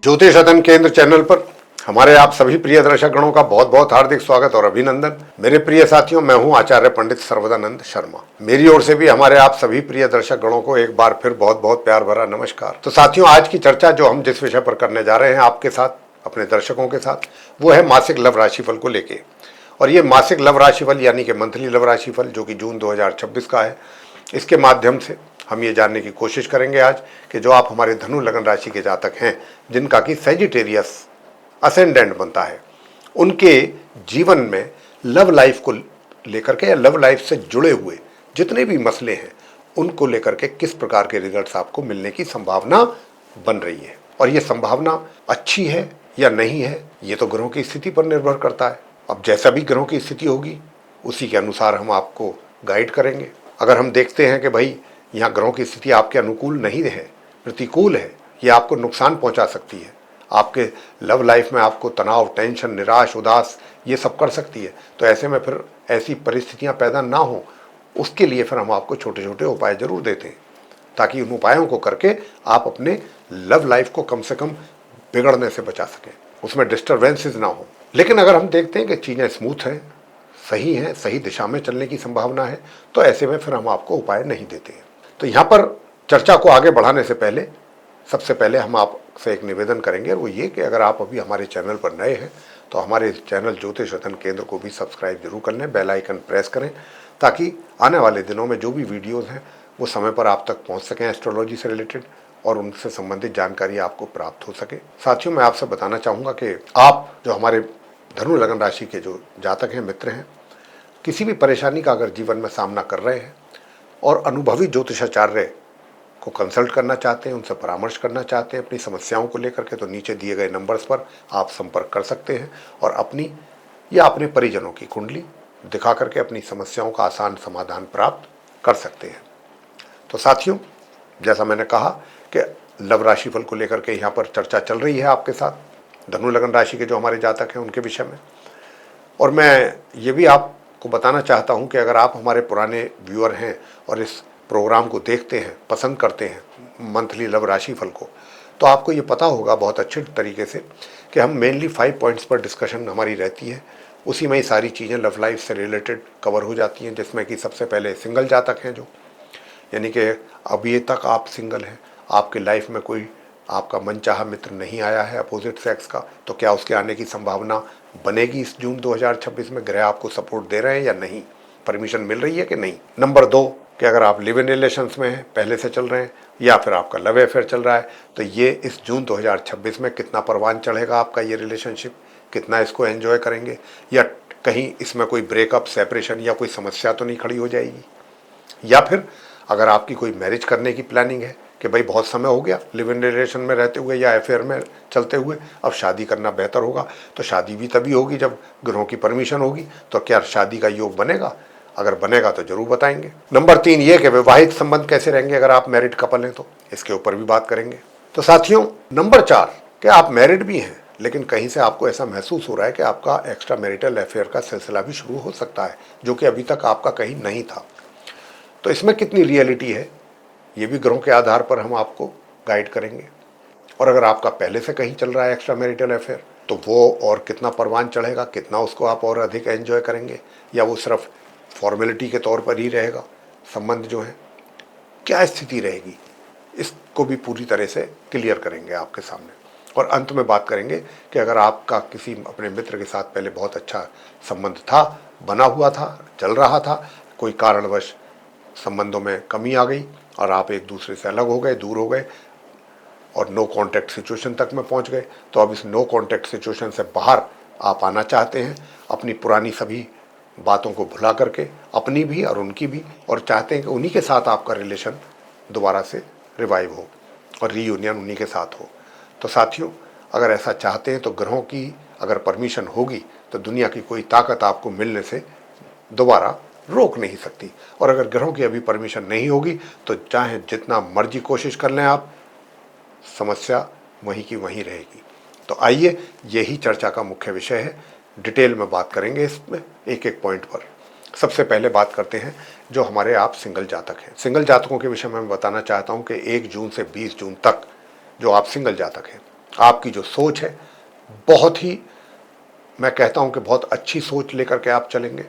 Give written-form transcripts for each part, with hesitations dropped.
ज्योतिष अध्ययन केंद्र चैनल पर हमारे आप सभी प्रिय दर्शकगणों का बहुत बहुत हार्दिक स्वागत और अभिनंदन। मेरे प्रिय साथियों, मैं हूं आचार्य पंडित सर्वदानंद शर्मा। मेरी ओर से भी हमारे आप सभी प्रिय दर्शकगणों को एक बार फिर बहुत बहुत प्यार भरा नमस्कार। तो साथियों, आज की चर्चा जो हम जिस विषय पर करने जा रहे हैं आपके साथ, अपने दर्शकों के साथ, वो है मासिक लव राशिफल को लेके। और ये मासिक लव राशिफल यानी कि मंथली लव राशिफल जो कि जून 2026 का है, इसके माध्यम से हम ये जानने की कोशिश करेंगे आज कि जो आप हमारे धनु लगन राशि के जातक हैं, जिनका कि सेजिटेरियस असेंडेंट बनता है, उनके जीवन में लव लाइफ को लेकर के या लव लाइफ से जुड़े हुए जितने भी मसले हैं उनको लेकर के किस प्रकार के रिजल्ट्स आपको मिलने की संभावना बन रही है। और ये संभावना अच्छी है या नहीं है, ये तो ग्रहों की स्थिति पर निर्भर करता है। अब जैसा भी ग्रहों की स्थिति होगी उसी के अनुसार हम आपको गाइड करेंगे। अगर हम देखते हैं कि भाई यहाँ ग्रहों की स्थिति आपके अनुकूल नहीं है, प्रतिकूल है, ये आपको नुकसान पहुंचा सकती है, आपके लव लाइफ में आपको तनाव, टेंशन, निराश, उदास ये सब कर सकती है, तो ऐसे में फिर ऐसी परिस्थितियां पैदा ना हो, उसके लिए फिर हम आपको छोटे छोटे उपाय जरूर देते हैं, ताकि उन उपायों को करके आप अपने लव लाइफ को कम से कम बिगड़ने से बचा सकें, उसमें डिस्टर्बेंसेस ना हो। लेकिन अगर हम देखते हैं कि चीज़ें स्मूथ हैं, सही हैं, सही दिशा में चलने की संभावना है, तो ऐसे में फिर हम आपको उपाय नहीं देते हैं। तो यहाँ पर चर्चा को आगे बढ़ाने से पहले सबसे पहले हम आपसे एक निवेदन करेंगे, और वो ये कि अगर आप अभी हमारे चैनल पर नए हैं तो हमारे चैनल ज्योतिष अध्ययन केंद्र को भी सब्सक्राइब जरूर कर लें, बेल आइकन प्रेस करें, ताकि आने वाले दिनों में जो भी वीडियोज़ हैं वो समय पर आप तक पहुँच सकें एस्ट्रोलॉजी से रिलेटेड, और उनसे संबंधित जानकारी आपको प्राप्त हो सके। साथियों, मैं आपसे बताना चाहूँगा कि आप जो हमारे धनु लगन राशि के जो जातक हैं, मित्र हैं, किसी भी परेशानी का अगर जीवन में सामना कर रहे हैं और अनुभवी ज्योतिषाचार्य को कंसल्ट करना चाहते हैं, उनसे परामर्श करना चाहते हैं अपनी समस्याओं को लेकर के, तो नीचे दिए गए नंबर्स पर आप संपर्क कर सकते हैं और अपनी या अपने परिजनों की कुंडली दिखा करके अपनी समस्याओं का आसान समाधान प्राप्त कर सकते हैं। तो साथियों, जैसा मैंने कहा कि लव राशिफल को लेकर के यहाँ पर चर्चा चल रही है आपके साथ, धनु लगन राशि के जो हमारे जातक हैं उनके विषय में। और मैं ये भी आपको बताना चाहता हूँ कि अगर आप हमारे पुराने व्यूअर हैं और इस प्रोग्राम को देखते हैं, पसंद करते हैं मंथली लव राशिफल को, तो आपको ये पता होगा बहुत अच्छे तरीके से कि हम मेनली 5 पॉइंट्स पर डिस्कशन हमारी रहती है, उसी में ही सारी चीज़ें लव लाइफ से रिलेटेड कवर हो जाती हैं, जिसमें कि सबसे पहले सिंगल जातक हैं जो, यानी कि अभी तक आप सिंगल हैं, आपके लाइफ में कोई आपका मनचाहा मित्र नहीं आया है अपोजिट सेक्स का, तो क्या उसके आने की संभावना बनेगी इस जून 2026 में? ग्रह आपको सपोर्ट दे रहे हैं या नहीं, परमिशन मिल रही है कि नहीं? नंबर 2 कि अगर आप लिव इन रिलेशंस में हैं, पहले से चल रहे हैं, या फिर आपका लव अफेयर चल रहा है, तो ये इस जून 2026 में कितना परवान चढ़ेगा आपका ये रिलेशनशिप, कितना इसको एंजॉय करेंगे, या कहीं इसमें कोई ब्रेकअप, सेपरेशन या कोई समस्या तो नहीं खड़ी हो जाएगी? या फिर अगर आपकी कोई मैरिज करने की प्लानिंग है कि भाई बहुत समय हो गया लिव इन रिलेशन में रहते हुए या अफेयर में चलते हुए, अब शादी करना बेहतर होगा, तो शादी भी तभी होगी जब ग्रहों की परमिशन होगी, तो क्या शादी का योग बनेगा? अगर बनेगा तो जरूर बताएंगे। नंबर 3 ये कि वैवाहिक संबंध कैसे रहेंगे अगर आप मैरिड कपल हैं, तो इसके ऊपर भी बात करेंगे। तो साथियों, नंबर 4 कि आप मैरिड भी हैं लेकिन कहीं से आपको ऐसा महसूस हो रहा है कि आपका एक्स्ट्रा मैरिटल अफेयर का सिलसिला भी शुरू हो सकता है, जो कि अभी तक आपका कहीं नहीं था, तो इसमें कितनी रियलिटी है ये भी ग्रहों के आधार पर हम आपको गाइड करेंगे। और अगर आपका पहले से कहीं चल रहा है एक्स्ट्रा मैरिटल अफेयर, तो वो और कितना परवान चढ़ेगा, कितना उसको आप और अधिक एंजॉय करेंगे, या वो सिर्फ फॉर्मेलिटी के तौर पर ही रहेगा संबंध जो है, क्या स्थिति रहेगी, इसको भी पूरी तरह से क्लियर करेंगे आपके सामने। और अंत में बात करेंगे कि अगर आपका किसी अपने मित्र के साथ पहले बहुत अच्छा संबंध था, बना हुआ था, चल रहा था, कोई कारणवश संबंधों में कमी आ गई और आप एक दूसरे से अलग हो गए, दूर हो गए और नो कांटेक्ट सिचुएशन तक में पहुंच गए, तो अब इस नो कांटेक्ट सिचुएशन से बाहर आप आना चाहते हैं, अपनी पुरानी सभी बातों को भुला करके, अपनी भी और उनकी भी, और चाहते हैं कि उन्हीं के साथ आपका रिलेशन दोबारा से रिवाइव हो और रीयूनियन उन्हीं के साथ हो। तो साथियों, अगर ऐसा चाहते हैं तो ग्रहों की अगर परमिशन होगी तो दुनिया की कोई ताकत आपको मिलने से दोबारा रोक नहीं सकती, और अगर ग्रहों की अभी परमिशन नहीं होगी तो चाहे जितना मर्जी कोशिश कर लें आप, समस्या वहीं की वहीं रहेगी। तो आइए, यही चर्चा का मुख्य विषय है, डिटेल में बात करेंगे इसमें एक एक पॉइंट पर। सबसे पहले बात करते हैं जो हमारे आप सिंगल जातक हैं। सिंगल जातकों के विषय में मैं बताना चाहता हूं कि 1 जून से 20 जून तक जो आप सिंगल जातक हैं आपकी जो सोच है बहुत ही, मैं कहता हूं कि बहुत अच्छी सोच लेकर के आप चलेंगे,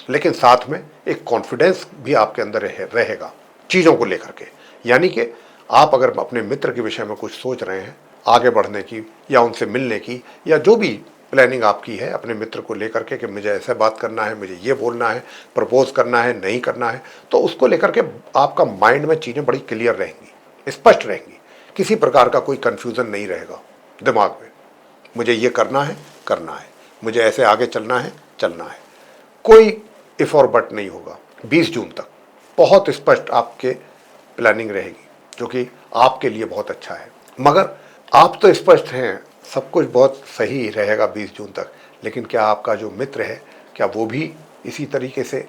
लेकिन साथ में एक कॉन्फिडेंस भी आपके अंदर रहेगा चीज़ों को लेकर के। यानी कि आप अगर अपने मित्र के विषय में कुछ सोच रहे हैं आगे बढ़ने की या उनसे मिलने की, या जो भी प्लानिंग आपकी है अपने मित्र को लेकर के कि मुझे ऐसे बात करना है, मुझे ये बोलना है, प्रपोज करना है, नहीं करना है, तो उसको लेकर के आपका माइंड में चीज़ें बड़ी क्लियर रहेंगी, स्पष्ट रहेंगी, किसी प्रकार का कोई कन्फ्यूज़न नहीं रहेगा दिमाग में। मुझे ये करना है, करना है, मुझे ऐसे आगे चलना है, चलना है, कोई इफ और बट नहीं होगा। 20 जून तक बहुत स्पष्ट आपके प्लानिंग रहेगी, जो कि आपके लिए बहुत अच्छा है। मगर आप तो स्पष्ट हैं, सब कुछ बहुत सही रहेगा 20 जून तक, लेकिन क्या आपका जो मित्र है क्या वो भी इसी तरीके से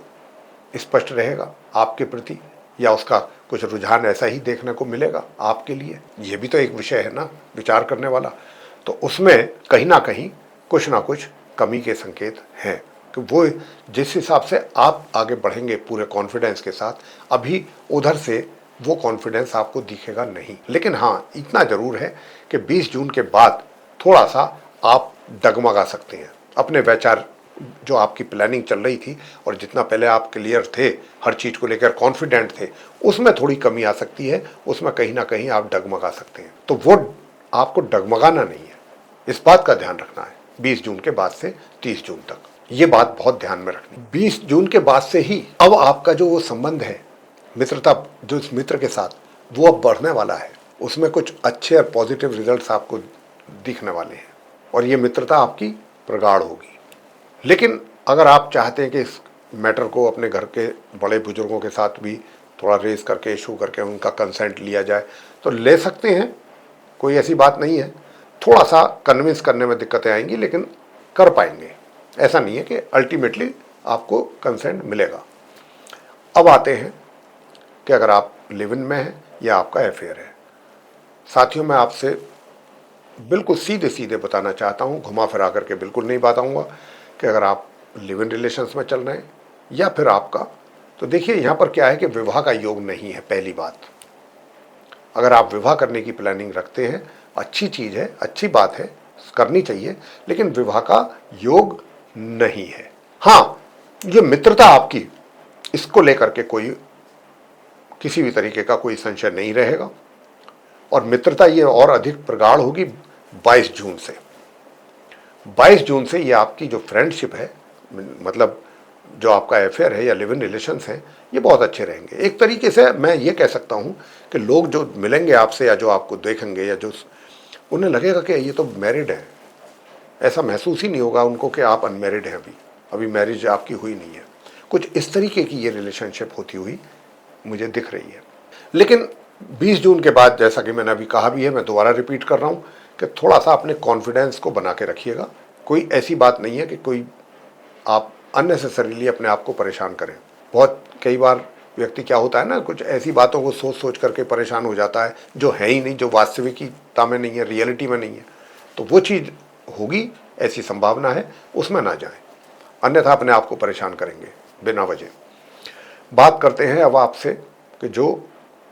स्पष्ट रहेगा आपके प्रति, या उसका कुछ रुझान ऐसा ही देखने को मिलेगा आपके लिए? ये भी तो एक विषय है ना विचार करने वाला। तो उसमें कहीं ना कहीं कुछ ना कुछ कमी के संकेत हैं कि वो जिस हिसाब से आप आगे बढ़ेंगे पूरे कॉन्फिडेंस के साथ, अभी उधर से वो कॉन्फिडेंस आपको दिखेगा नहीं। लेकिन हाँ, इतना जरूर है कि 20 जून के बाद थोड़ा सा आप डगमगा सकते हैं अपने विचार, जो आपकी प्लानिंग चल रही थी और जितना पहले आप क्लियर थे, हर चीज़ को लेकर कॉन्फिडेंट थे, उसमें थोड़ी कमी आ सकती है, उसमें कहीं ना कहीं आप डगमगा सकते हैं। तो वो आपको डगमगाना नहीं है, इस बात का ध्यान रखना है 20 जून के बाद से 30 जून तक। ये बात बहुत ध्यान में रखनी। 20 जून के बाद से ही अब आपका जो वो संबंध है मित्रता, जो इस मित्र के साथ, वो अब बढ़ने वाला है, उसमें कुछ अच्छे और पॉजिटिव रिजल्ट्स आपको दिखने वाले हैं और ये मित्रता आपकी प्रगाढ़ होगी। लेकिन अगर आप चाहते हैं कि इस मैटर को अपने घर के बड़े बुजुर्गों के साथ भी थोड़ा रेस करके, इशू करके उनका कंसेंट लिया जाए, तो ले सकते हैं, कोई ऐसी बात नहीं है। थोड़ा सा कन्विंस करने में दिक्कतें आएंगी, लेकिन कर पाएंगे। ऐसा नहीं है कि अल्टीमेटली आपको कंसेंट मिलेगा। अब आते हैं कि अगर आप लिव इन में हैं या आपका अफेयर है। साथियों, मैं आपसे बिल्कुल सीधे सीधे बताना चाहता हूँ, घुमा फिरा करके बिल्कुल नहीं बताऊँगा कि अगर आप लिव इन रिलेशंस में चल रहे हैं या फिर आपका, तो देखिए यहाँ पर क्या है कि विवाह का योग नहीं है। पहली बात, अगर आप विवाह करने की प्लानिंग रखते हैं, अच्छी चीज़ है, अच्छी बात है, करनी चाहिए, लेकिन विवाह का योग नहीं है। हाँ, ये मित्रता आपकी, इसको लेकर के कोई किसी भी तरीके का कोई संशय नहीं रहेगा और मित्रता ये और अधिक प्रगाढ़ होगी 22 जून से। 22 जून से ये आपकी जो फ्रेंडशिप है, मतलब जो आपका अफेयर है या लिव इन रिलेशंस हैं, ये बहुत अच्छे रहेंगे। एक तरीके से मैं ये कह सकता हूँ कि लोग जो मिलेंगे आपसे या जो आपको देखेंगे या जो, उन्हें लगेगा कि ये तो मैरिड है। ऐसा महसूस ही नहीं होगा उनको कि आप अनमैरिड हैं, अभी मैरिज आपकी हुई नहीं है। कुछ इस तरीके की ये रिलेशनशिप होती हुई मुझे दिख रही है। लेकिन 20 जून के बाद, जैसा कि मैंने अभी कहा भी है, मैं दोबारा रिपीट कर रहा हूँ कि थोड़ा सा अपने कॉन्फिडेंस को बना के रखिएगा। कोई ऐसी बात नहीं है कि कोई आप अननेसेसरीली अपने आप को परेशान करें। बहुत कई बार व्यक्ति क्या होता है ना, कुछ ऐसी बातों को सोच सोच करके परेशान हो जाता है जो है ही नहीं, जो वास्तविकता में नहीं है, रियलिटी में नहीं है। तो वो चीज़ होगी, ऐसी संभावना है, उसमें ना जाएं, अन्यथा अपने आप को परेशान करेंगे बिना वजह। बात करते हैं अब आपसे कि जो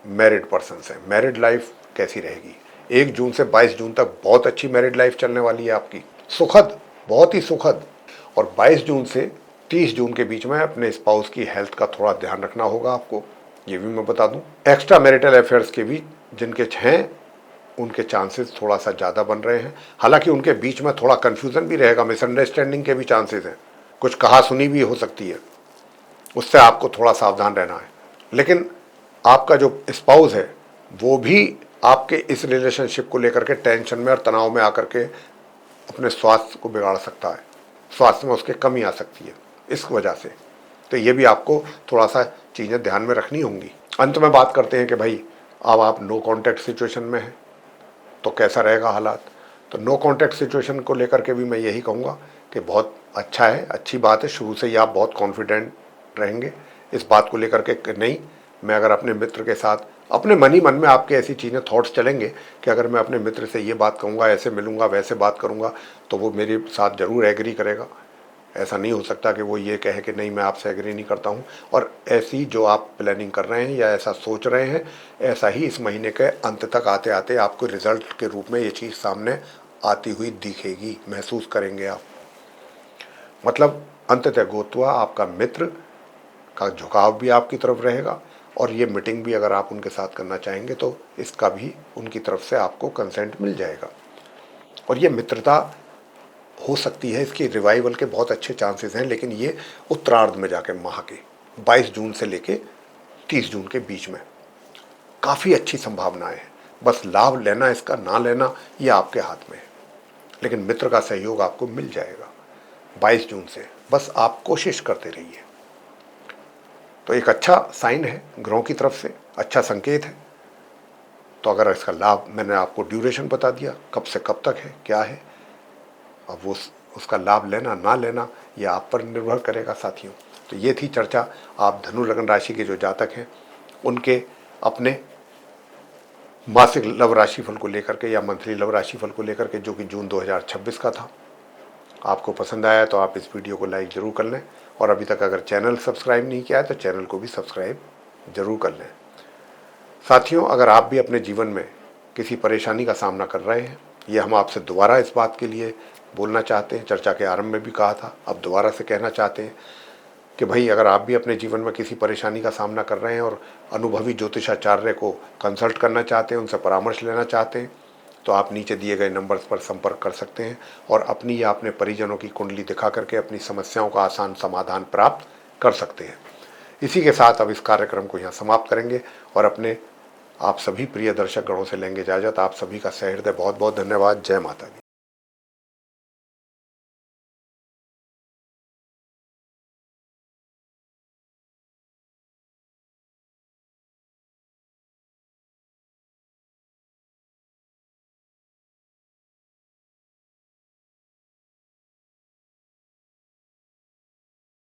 मैरिड पर्सन्स हैं, मैरिड लाइफ कैसी रहेगी। 1 जून से 22 जून तक बहुत अच्छी मैरिड लाइफ चलने वाली है आपकी, सुखद, बहुत ही सुखद। और 22 जून से 30 जून के बीच में अपने स्पाउस की हेल्थ का थोड़ा ध्यान रखना होगा आपको, ये भी मैं बता दूं। एक्स्ट्रा मैरिटल अफेयर्स के भी जिनके हैं, उनके चांसेस थोड़ा सा ज़्यादा बन रहे हैं। हालांकि उनके बीच में थोड़ा कन्फ्यूज़न भी रहेगा, मिसअंडरस्टैंडिंग के भी चांसेस हैं, कुछ कहा सुनी भी हो सकती है, उससे आपको थोड़ा सावधान रहना है। लेकिन आपका जो स्पाउस है वो भी आपके इस रिलेशनशिप को लेकर के टेंशन में और तनाव में आकर के अपने स्वास्थ्य को बिगाड़ सकता है, स्वास्थ्य में उसके कमी आ सकती है इस वजह से। तो ये भी आपको थोड़ा सा चीज़ें ध्यान में रखनी होंगी। अंत में बात करते हैं कि भाई अब आप नो कॉन्टैक्ट सिचुएशन में हैं तो कैसा रहेगा हालात। तो नो कॉन्टैक्ट सिचुएशन को लेकर के भी मैं यही कहूँगा कि बहुत अच्छा है, अच्छी बात है। शुरू से ही आप बहुत कॉन्फिडेंट रहेंगे इस बात को लेकर के, नहीं मैं अगर अपने मित्र के साथ, अपने मन ही मन में आपके ऐसी चीज़ें, थॉट्स चलेंगे कि अगर मैं अपने मित्र से ये बात कहूँगा, ऐसे मिलूँगा, वैसे बात करूँगा, तो वो मेरे साथ ज़रूर एग्री करेगा, ऐसा नहीं हो सकता कि वो ये कहे कि नहीं मैं आपसे एग्री नहीं करता हूँ। और ऐसी जो आप प्लानिंग कर रहे हैं या ऐसा सोच रहे हैं, ऐसा ही इस महीने के अंत तक आते आते आपको रिजल्ट के रूप में ये चीज़ सामने आती हुई दिखेगी, महसूस करेंगे आप। मतलब अंततः गोतवा आपका मित्र का झुकाव भी आपकी तरफ रहेगा, और ये मीटिंग भी अगर आप उनके साथ करना चाहेंगे तो इसका भी उनकी तरफ से आपको कंसेंट मिल जाएगा। और ये मित्रता हो सकती है, इसकी रिवाइवल के बहुत अच्छे चांसेस हैं, लेकिन ये उत्तरार्ध में जाके माह के 22 जून से लेके 30 जून के बीच में काफ़ी अच्छी संभावनाएं हैं। बस लाभ लेना इसका ना लेना ये आपके हाथ में है, लेकिन मित्र का सहयोग आपको मिल जाएगा 22 जून से। बस आप कोशिश करते रहिए। तो एक अच्छा साइन है ग्रहों की तरफ से, अच्छा संकेत है। तो अगर इसका लाभ, मैंने आपको ड्यूरेशन बता दिया कब से कब तक है, क्या है, अब वो उसका लाभ लेना ना लेना ये आप पर निर्भर करेगा साथियों। तो ये थी चर्चा आप धनु लग्न राशि के जो जातक हैं उनके अपने मासिक लव राशिफल को लेकर के या मंथली लव राशिफल को लेकर के, जो कि जून 2026 का था। आपको पसंद आया तो आप इस वीडियो को लाइक ज़रूर कर लें, और अभी तक अगर चैनल सब्सक्राइब नहीं किया है तो चैनल को भी सब्सक्राइब ज़रूर कर लें। साथियों, अगर आप भी अपने जीवन में किसी परेशानी का सामना कर रहे हैं, ये हम आपसे दोबारा इस बात के लिए बोलना चाहते हैं, चर्चा के आरंभ में भी कहा था, अब दोबारा से कहना चाहते हैं कि भाई अगर आप भी अपने जीवन में किसी परेशानी का सामना कर रहे हैं और अनुभवी ज्योतिषाचार्य को कंसल्ट करना चाहते हैं, उनसे परामर्श लेना चाहते हैं, तो आप नीचे दिए गए नंबर्स पर संपर्क कर सकते हैं और अपनी या अपने परिजनों की कुंडली दिखा करके अपनी समस्याओं का आसान समाधान प्राप्त कर सकते हैं। इसी के साथ अब इस कार्यक्रम को यहाँ समाप्त करेंगे और अपने आप सभी प्रिय दर्शक गणों से लेंगे इजाज़त। आप सभी का सहृदय बहुत बहुत धन्यवाद। जय माता दी।